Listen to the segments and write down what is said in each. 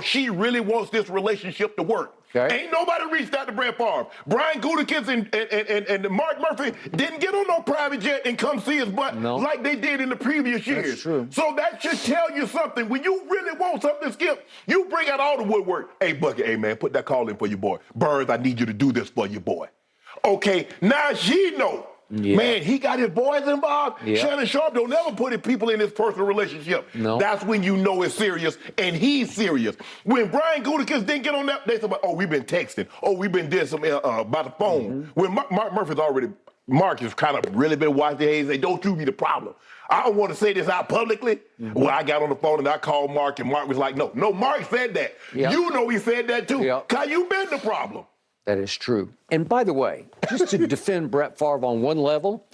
she really wants this relationship to work. Okay. Ain't nobody reached out to Brett Favre. Brian Gutekunst and Mark Murphy didn't get on no private jet and come see us, but like they did in the previous years. That's true. So that should tell you something. When you really want something, Skip, you bring out all the woodwork. Hey, Bucket, hey, man, put that call in for your boy. Burns, I need you to do this for your boy. Okay, now she know. Yeah. Man, he got his boys involved. Yeah. Shannon Sharp don't never put people in his personal relationship. No. That's when you know it's serious, and he's serious. When Brian Gutekunst didn't get on that, they said, oh, we've been texting. Oh, we've been doing some by the phone. When Mark Murphy's already, Mark has kind of really been watching the Hayes. They don't you be the problem. I don't want to say this out publicly. Well, I got on the phone and I called Mark, and Mark was like, no, Mark said that. Yep. You know he said that too. Yep. Cause you been the problem. That is true. And by the way, just to defend Brett Favre on one level,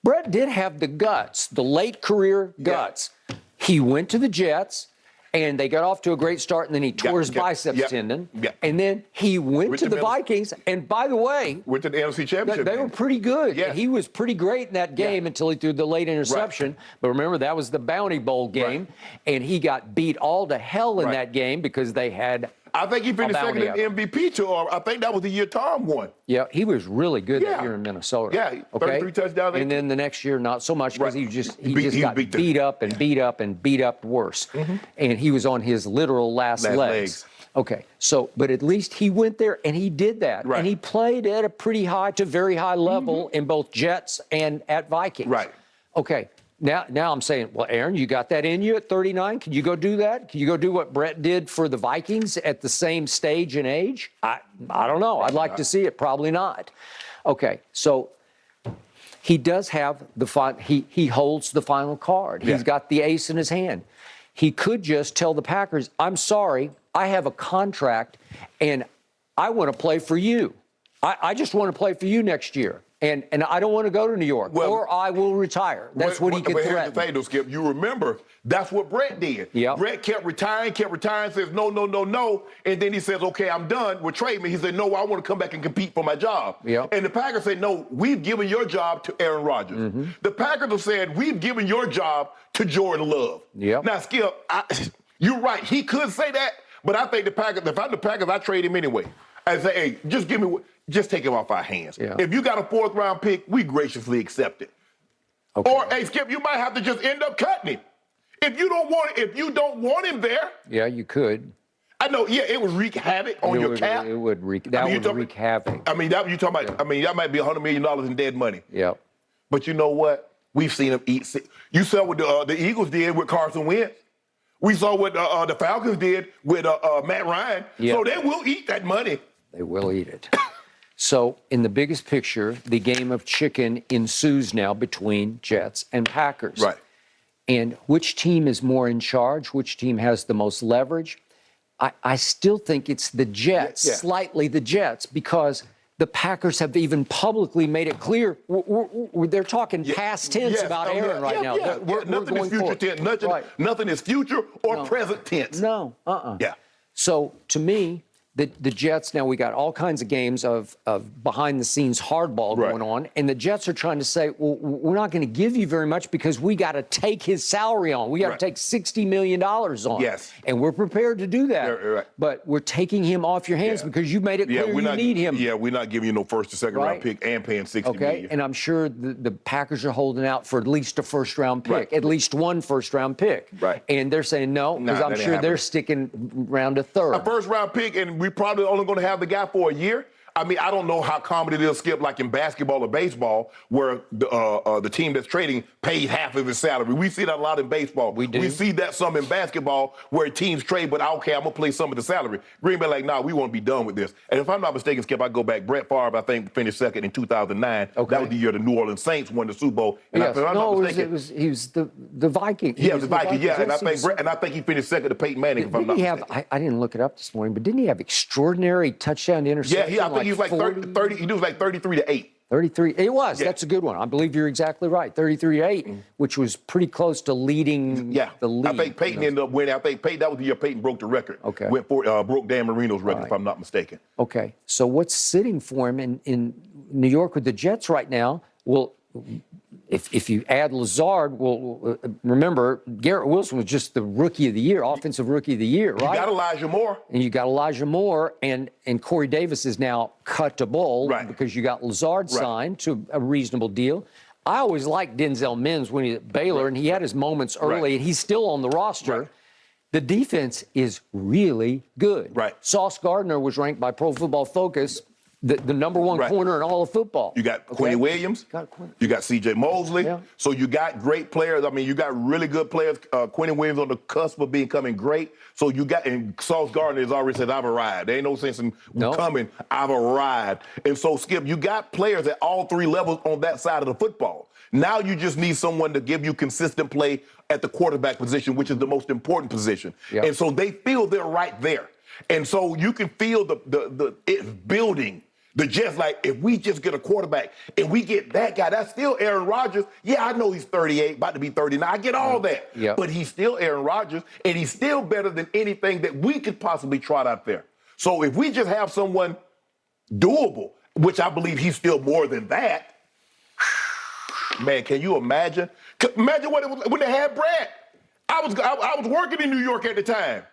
Brett did have the guts, the late career guts. Yeah. He went to the Jets, and they got off to a great start, and then he tore his biceps tendon. Yeah. And then he went to the Vikings, and by the way, went to the NFC Championship. They were pretty good. Yeah. He was pretty great in that game until he threw the late interception. Right. But remember, that was the Bounty Bowl game, and he got beat all to hell in that game because they had I think he finished second in the MVP tour. I think that was the year Tom won. Yeah, he was really good that year in Minnesota. Yeah, 33 touchdowns. And then the next year, not so much because he just got beat up and beat up and beat up worse. And he was on his literal last legs. Okay, so, but at least he went there and he did that. Right. And he played at a pretty high to very high level in both Jets and at Vikings. Right. Okay. Now I'm saying, well, Aaron, you got that in you at 39? Can you go do that? Can you go do what Brett did for the Vikings at the same stage and age? I don't know. I'd like to see it. Probably not. Okay, so he does have he holds the final card. He's got the ace in his hand. He could just tell the Packers, I'm sorry, I have a contract, and I want to play for you. I just want to play for you next year. And I don't want to go to New York, or I will retire. That's what he could threaten. Here's the thing, though, Skip. You remember, that's what Brett did. Yep. Brett kept retiring, says, no. And then he says, okay, I'm done with trade me. He said, no, I want to come back and compete for my job. Yep. And the Packers said, no, we've given your job to Aaron Rodgers. The Packers have said, we've given your job to Jordan Love. Yep. Now, Skip, you're right. He could say that, but I think the Packers, if I'm the Packers, I trade him anyway. I say, hey, just take him off our hands. Yeah. If you got a fourth-round pick, we graciously accept it. Okay. Or, hey, Skip, you might have to just end up cutting him. If you don't want him there. Yeah, you could. I know, it would wreak havoc on your cap. It would wreak havoc. I mean, that might be $100 million in dead money. Yeah. But you know what? We've seen him eat. You saw what the Eagles did with Carson Wentz. We saw what the Falcons did with Matt Ryan. Yep. So they will eat that money. They will eat it. So in the biggest picture, the game of chicken ensues now between Jets and Packers. Right. And which team is more in charge? Which team has the most leverage? I still think it's the Jets, slightly the Jets, because the Packers have even publicly made it clear. They're talking past tense about Aaron right now. Nothing is future tense. Nothing is future or present tense. No. Yeah. So to me, the Jets, now we got all kinds of games of behind-the-scenes hardball going on, and the Jets are trying to say, well, we're not going to give you very much because we got to take his salary on. We got to take $60 million on. Yes. And we're prepared to do that. But we're taking him off your hands because you made it clear you need him. Yeah, we're not giving you no first or second round pick and paying $60 million. And I'm sure the Packers are holding out for at least a first-round pick, at least one first-round pick. Right. And they're saying no, because I'm sure they're sticking around a third. A first-round pick, and we probably only going to have the guy for a year. I mean, I don't know how common it is, Skip, like in basketball or baseball, where the team that's trading pays half of his salary. We see that a lot in baseball. We do. We see that some in basketball where teams trade, but okay, I'm going to play some of the salary. Green Bay like, nah, we want to be done with this. And if I'm not mistaken, Skip, I go back, Brett Favre, I think, finished second in 2009. Okay. That was the year the New Orleans Saints won the Super Bowl. And yes. He was the Vikings. Yeah, the Vikings, yeah. And I think he finished second to Peyton Manning, if I'm not mistaken. I didn't look it up this morning, but didn't he have extraordinary touchdown to interception? Yeah, I think he was like 30. He was like 33-8. 33. It was. Yeah. That's a good one. I believe you're exactly right. 33-8, which was pretty close to leading the league. I think Peyton ended up winning. I think that was the year Peyton broke the record. Okay. Broke Dan Marino's record, if I'm not mistaken. Okay. So what's sitting for him in New York with the Jets right now? Well, If you add Lazard, well, remember, Garrett Wilson was just the rookie of the year, offensive rookie of the year, right? You got Elijah Moore. And you got Elijah Moore, and Corey Davis is now cuttable because you got Lazard signed to a reasonable deal. I always liked Denzel Mims when he was at Baylor, and he had his moments early, and he's still on the roster. The defense is really good. Sauce Gardner was ranked by Pro Football Focus the number one corner in all of football. You got Quinn Williams. You got C.J. Mosley. So you got great players. I mean, you got really good players. Quinn Williams on the cusp of becoming great. So you got, and Sauce Gardner has already said, I've arrived. There ain't no sense in coming. I've arrived. And so, Skip, you got players at all three levels on that side of the football. Now you just need someone to give you consistent play at the quarterback position, which is the most important position. And so they feel they're right there. And so you can feel it's building. The Jets, like, if we just get a quarterback and we get that guy, that's still Aaron Rodgers. Yeah, I know he's 38, about to be 39. I get all that. But he's still Aaron Rodgers, and he's still better than anything that we could possibly trot out there. So if we just have someone doable, which I believe he's still more than that, man, can you imagine? Imagine what it was when they had Brad. I was working in New York at the time.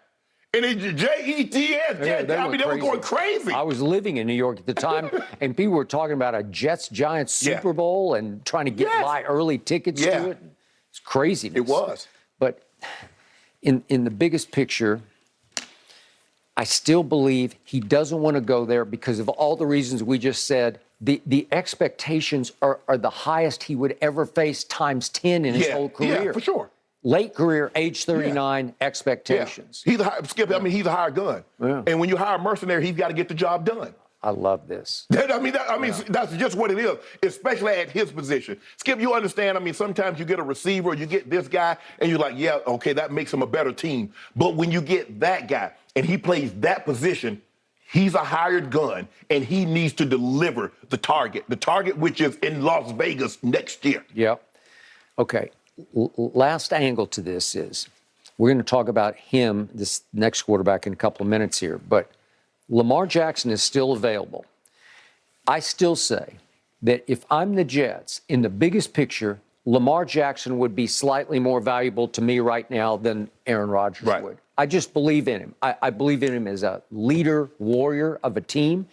And it's Jets. I mean, they were going crazy. I was living in New York at the time, and people were talking about a Jets-Giants Super Bowl and trying to buy early tickets to it. It's crazy. It was. But in the biggest picture, I still believe he doesn't want to go there because of all the reasons we just said. The expectations are the highest he would ever face times 10 in his whole career. Yeah, for sure. Late career, age 39, expectations. He's he's a hired gun. And when you hire a mercenary, he's got to get the job done. I love this. That's just what it is, especially at his position. Skip, you understand, I mean, sometimes you get a receiver, you get this guy, and you're like, yeah, okay, that makes him a better team. But when you get that guy, and he plays that position, he's a hired gun, and he needs to deliver the target which is in Las Vegas next year. Okay. Last angle to this is we're going to talk about him, this next quarterback, in a couple of minutes here, but Lamar Jackson is still available. I still say that if I'm the Jets, in the biggest picture, Lamar Jackson would be slightly more valuable to me right now than Aaron Rodgers would. I just believe in him. I believe in him as a leader, warrior of a team,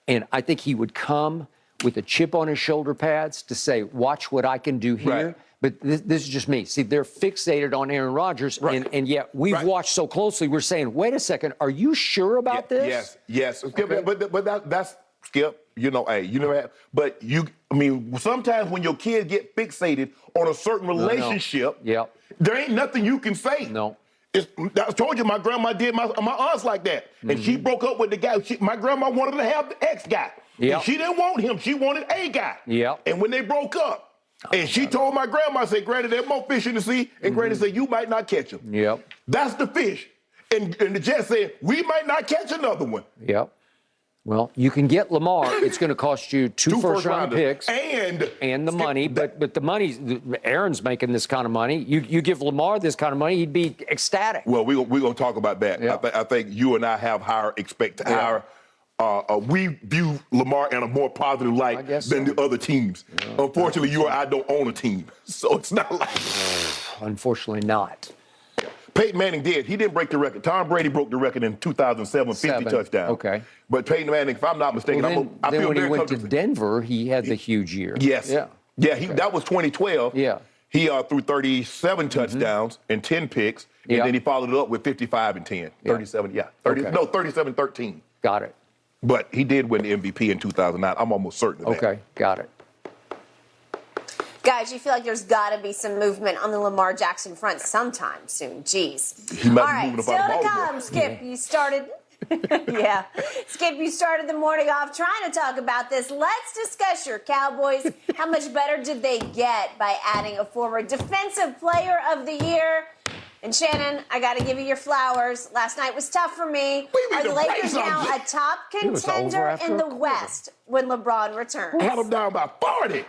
and I think he would come with a chip on his shoulder pads to say, watch what I can do here. But this is just me. See, they're fixated on Aaron Rodgers, and yet we've watched so closely, we're saying, wait a second, are you sure about this? Yes. Okay. But that's, Skip, you know, hey, you know, but sometimes when your kids get fixated on a certain relationship, there ain't nothing you can say. I told you my grandma did my aunts like that. And she broke up with the guy. My grandma wanted to have the ex guy. And she didn't want him. She wanted a guy. And when they broke up, and she told my grandma, I said, Granny, there's more fish in the sea. And Granny said, you might not catch them. That's the fish. And the Jets said, we might not catch another one. Well, you can get Lamar. It's going to cost you two first-round picks and the money. But the money, Aaron's making this kind of money. You give Lamar this kind of money, he'd be ecstatic. Well, we're going to talk about that. I think you and I have higher expectations. We view Lamar in a more positive light than the other teams. Unfortunately, you or I don't own a team, so it's not like. Unfortunately, not. Peyton Manning did. He didn't break the record. Tom Brady broke the record in 2007, 50 touchdowns. Okay. But Peyton Manning, if I'm not mistaken, I feel when he went to Denver, he had the huge year. That was 2012. He threw 37 touchdowns and 10 picks, and then he followed it up with 55 and 10. 37, 37-13. Got it. But he did win the MVP in 2009. I'm almost certain of that. Okay, got it. Guys, you feel like there's got to be some movement on the Lamar Jackson front sometime soon. Jeez. He might All be right, moving still about to come, Skip. You started... Skip, you started the morning off trying to talk about this. Let's discuss your Cowboys. How much better did they get by adding a former Defensive Player of the Year? And Shannon, I got to give you your flowers. Last night was tough for me. Are the Lakers now a top contender in the West when LeBron returns? I had them down by 40.